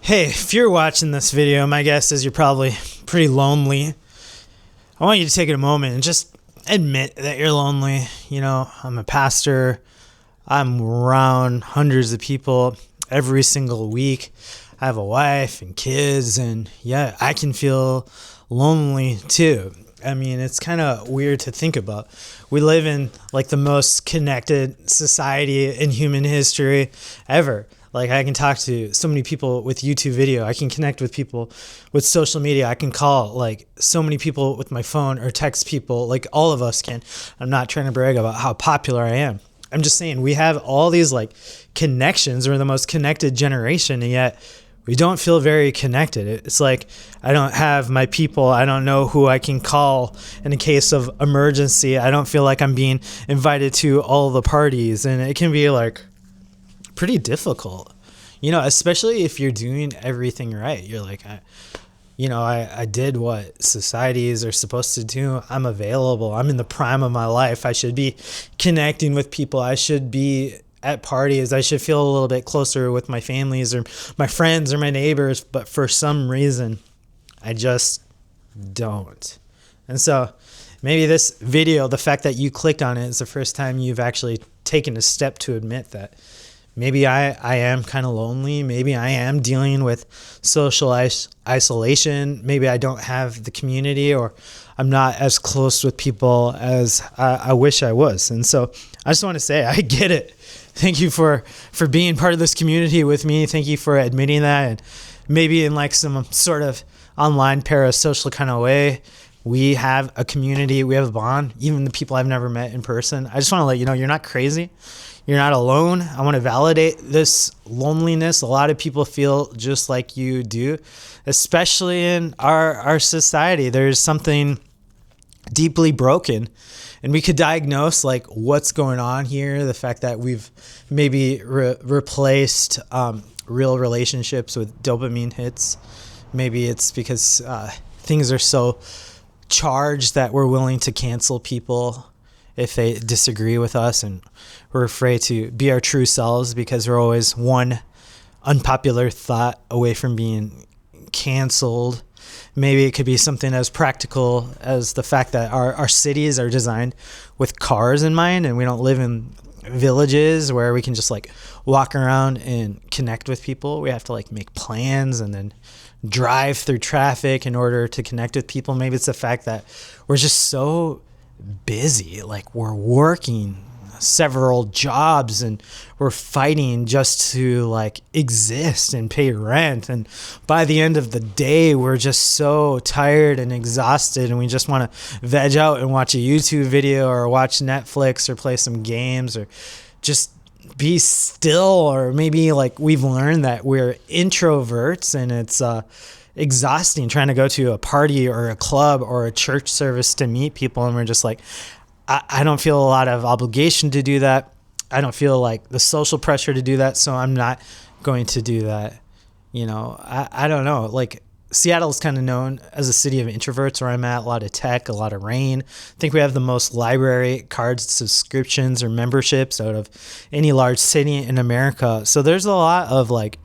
Hey, if you're watching this video, my guess is you're probably pretty lonely. I want you to take a moment and just admit that you're lonely. You know, I'm a pastor. I'm around hundreds of people every single week. I have a wife and kids, and yeah, I can feel lonely too. I mean, it's kind of weird to think about. We live in like the most connected society in human history ever. Like, I can talk to so many people with YouTube video. I can connect with people with social media. I can call like so many people with my phone or text people. Like, all of us can. I'm not trying to brag about how popular I am. I'm just saying we have all these like connections. We're the most connected generation, and yet we don't feel very connected. It's like I don't have my people. I don't know who I can call in a case of emergency. I don't feel like I'm being invited to all the parties, and it can be like pretty difficult, you know, especially if you're doing everything right. You're like, I did what societies are supposed to do. I'm available. I'm in the prime of my life. I should be connecting with people. I should be at parties. I should feel a little bit closer with my families or my friends or my neighbors. But for some reason, I just don't. And so maybe this video, the fact that you clicked on it is the first time you've actually taken a step to admit that maybe I am kind of lonely. Maybe I am dealing with social isolation. Maybe I don't have the community, or I'm not as close with people as I wish I was. And so I just want to say, I get it. Thank you for being part of this community with me. Thank you for admitting that. And maybe in like some sort of online parasocial kind of way, we have a community, we have a bond, even the people I've never met in person. I just want to let you know, you're not crazy. You're not alone. I want to validate this loneliness. A lot of people feel just like you do, especially in our society. There's something deeply broken, and we could diagnose like what's going on here. The fact that we've maybe replaced real relationships with dopamine hits. Maybe it's because things are so charged that we're willing to cancel people if they disagree with us, and we're afraid to be our true selves because we're always one unpopular thought away from being canceled. Maybe it could be something as practical as the fact that our cities are designed with cars in mind, and we don't live in villages where we can just like walk around and connect with people. We have to like make plans and then drive through traffic in order to connect with people. Maybe it's the fact that we're just so busy, like we're working several jobs and we're fighting just to like exist and pay rent, and by the end of the day we're just so tired and exhausted, and we just want to veg out and watch a YouTube video or watch Netflix or play some games or just be still. Or maybe like we've learned that we're introverts, and it's exhausting trying to go to a party or a club or a church service to meet people, and we're just like, I don't feel a lot of obligation to do that. I don't feel like the social pressure to do that, so I'm not going to do that. You know, I don't know. Like, Seattle's kind of known as a city of introverts where I'm at. A lot of tech, a lot of rain. I think we have the most library cards, subscriptions, or memberships out of any large city in America. So there's a lot of like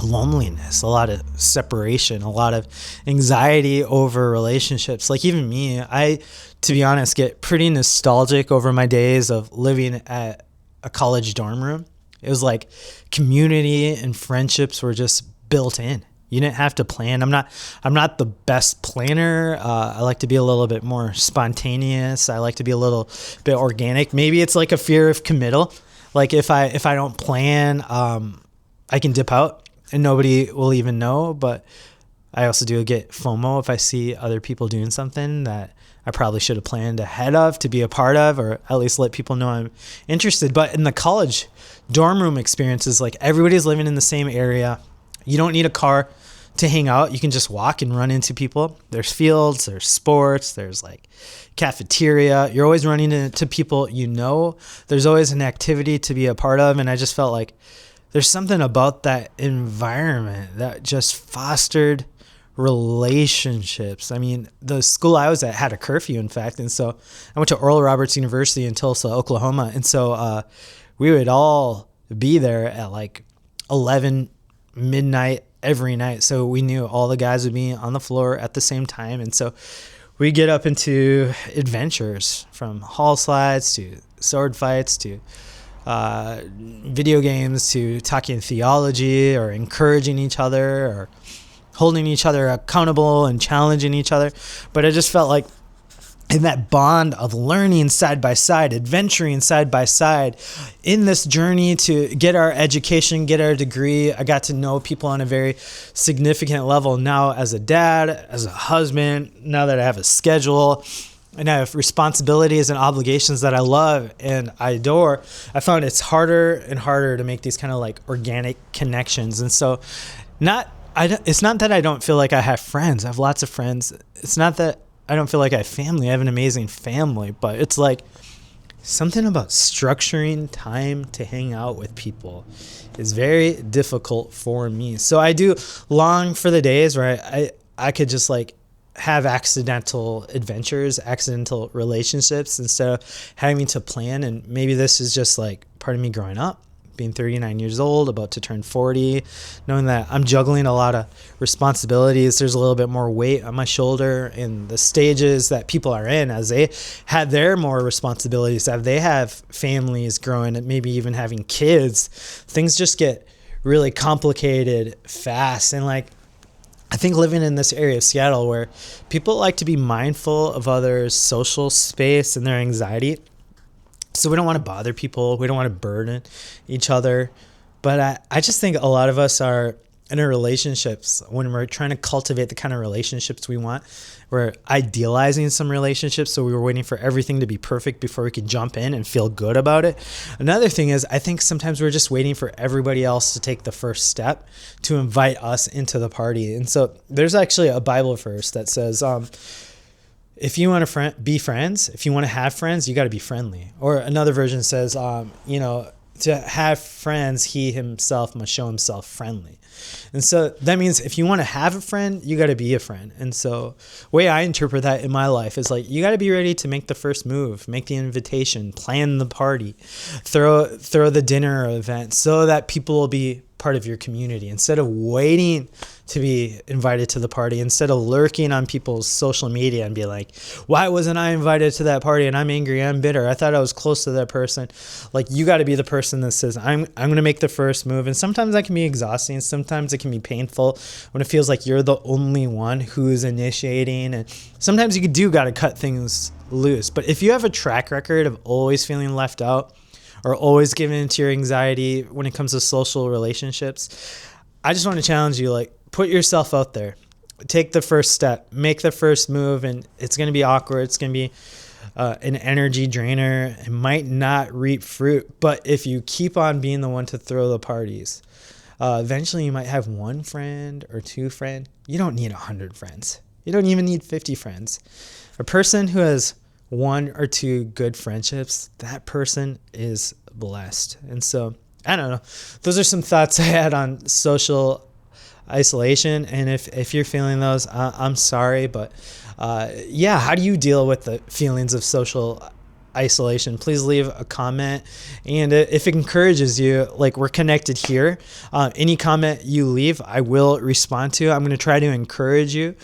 loneliness, a lot of separation, a lot of anxiety over relationships. Like, even me, I, to be honest, get pretty nostalgic over my days of living at a college dorm room. It was like community and friendships were just built in. You didn't have to plan. I'm not the best planner. I like to be a little bit more spontaneous. I like to be a little bit organic. Maybe it's like a fear of committal. Like, if I don't plan, I can dip out and nobody will even know. But I also do get FOMO if I see other people doing something that I probably should have planned ahead of to be a part of, or at least let people know I'm interested. But in the college dorm room experiences, like, everybody's living in the same area. You don't need a car to hang out. You can just walk and run into people. There's fields, there's sports, there's like cafeteria. You're always running into people you know. There's always an activity to be a part of. And I just felt like there's something about that environment that just fostered relationships. I mean, the school I was at had a curfew, in fact. And so I went to Oral Roberts University in Tulsa, Oklahoma. And so we would all be there at like 11 midnight every night. So we knew all the guys would be on the floor at the same time. And so we get up into adventures, from hall slides to sword fights to video games to talking theology or encouraging each other or holding each other accountable and challenging each other. But I just felt like in that bond of learning side by side, adventuring side by side, in this journey to get our education, get our degree, I got to know people on a very significant level. Now as a dad, as a husband, now that I have a schedule and I have responsibilities and obligations that I love and I adore, I found it's harder and harder to make these kind of like organic connections. And so it's not that I don't feel like I have friends. I have lots of friends. It's not that I don't feel like I have family. I have an amazing family, but it's like something about structuring time to hang out with people is very difficult for me. So I do long for the days where I could just like have accidental adventures, accidental relationships instead of having to plan. And maybe this is just like part of me growing up, being 39 years old, about to turn 40, knowing that I'm juggling a lot of responsibilities. There's a little bit more weight on my shoulder in the stages that people are in as they have their more responsibilities, as they have families growing and maybe even having kids. Things just get really complicated fast. And like, I think living in this area of Seattle where people like to be mindful of others' social space and their anxiety, so we don't want to bother people. We don't want to burden each other. But I just think a lot of us are in our relationships, when we're trying to cultivate the kind of relationships we want, we're idealizing some relationships. So we were waiting for everything to be perfect before we could jump in and feel good about it. Another thing is, I think sometimes we're just waiting for everybody else to take the first step to invite us into the party. And so there's actually a Bible verse that says, if you want to be friends, if you want to have friends, you got to be friendly. Or another version says, to have friends, he himself must show himself friendly. And so that means if you want to have a friend, you got to be a friend. And so the way I interpret that in my life is like, you got to be ready to make the first move, make the invitation, plan the party, throw the dinner event so that people will be part of your community. Instead of waiting to be invited to the party, instead of lurking on people's social media and be like, why wasn't I invited to that party? And I'm angry, I'm bitter, I thought I was close to that person. Like, you got to be the person that says, I'm going to make the first move. And sometimes that can be exhausting. Sometimes it can be painful when it feels like you're the only one who's initiating. And sometimes you do got to cut things loose. But if you have a track record of always feeling left out, or always giving into your anxiety when it comes to social relationships, I just want to challenge you, like, put yourself out there, take the first step, make the first move. And it's going to be awkward. It's going to be an energy drainer. It might not reap fruit, but if you keep on being the one to throw the parties, eventually you might have one friend or two friends. You don't need 100 friends. You don't even need 50 friends. A person who has one or two good friendships, that person is blessed. And so, I don't know. Those are some thoughts I had on social isolation. And if you're feeling those, I'm sorry. But how do you deal with the feelings of social isolation? Please leave a comment. And if it encourages you, like, we're connected here. Any comment you leave, I will respond to. I'm going to try to encourage you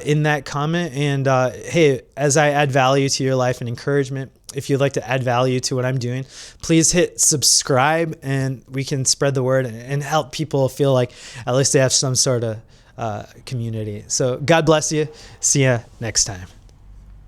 in that comment. And hey, as I add value to your life and encouragement, if you'd like to add value to what I'm doing, please hit subscribe and we can spread the word and help people feel like at least they have some sort of community. So God bless you. See ya next time.